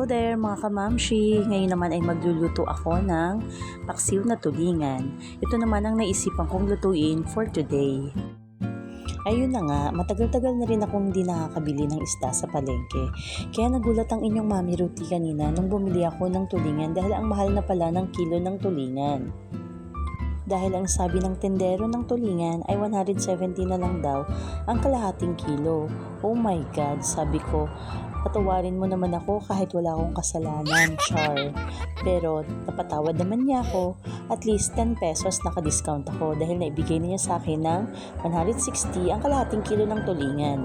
there mga kamamshi! Ngayon naman ay magluluto ako ng paksiw na tulingan. Ito naman ang naisipan kong lutuin for today. Ayun na nga, matagal-tagal na rin akong hindi nakakabili ng isda sa palengke. Kaya nagulat ang inyong Mami Ruti kanina nung bumili ako ng tulingan dahil ang mahal na pala ng kilo ng tulingan. Dahil ang sabi ng tendero ng tulingan ay 170 na lang daw ang kalahating kilo. Oh my God, sabi ko, patawarin mo naman ako kahit wala akong kasalanan, char. Pero napatawad naman niya ako, at least 10 pesos naka-discount ako dahil naibigay niya sa akin ng 160 ang kalahating kilo ng tulingan.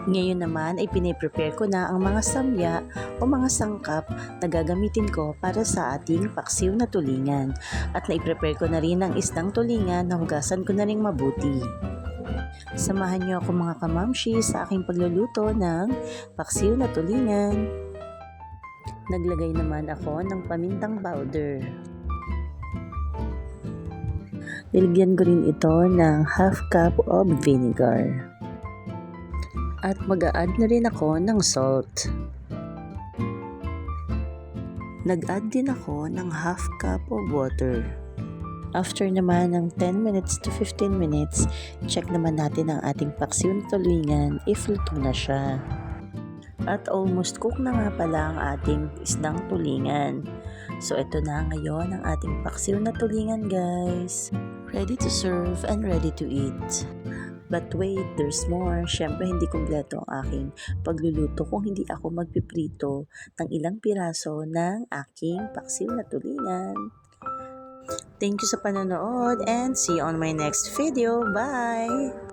Ngayon naman ay piniprepare ko na ang mga samya o mga sangkap na gagamitin ko para sa ating paksiw na tulingan. At naiprepare ko na rin ang isdang tulingan na hugasan ko na rin mabuti. Samahan niyo ako mga kamamshi sa aking pagluluto ng paksiw na tulingan. Naglagay naman ako ng pamintang powder. Nilagyan ko rin ito ng half cup of vinegar. At mag-a-add na rin ako ng salt. Nag-add din ako ng half cup of water. After naman ng 10 minutes to 15 minutes, check naman natin ang ating paksiw na tulingan if luto na siya. At almost cook na nga pala ang ating isdang tulingan. So ito na ngayon ang ating paksiw na tulingan, guys. Ready to serve and ready to eat. But wait, there's more. Syempre hindi kumpleto ang aking pagluluto kung hindi ako magpiprito ng ilang piraso ng aking paksiw na tulingan. Thank you sa panonood and see you on my next video. Bye!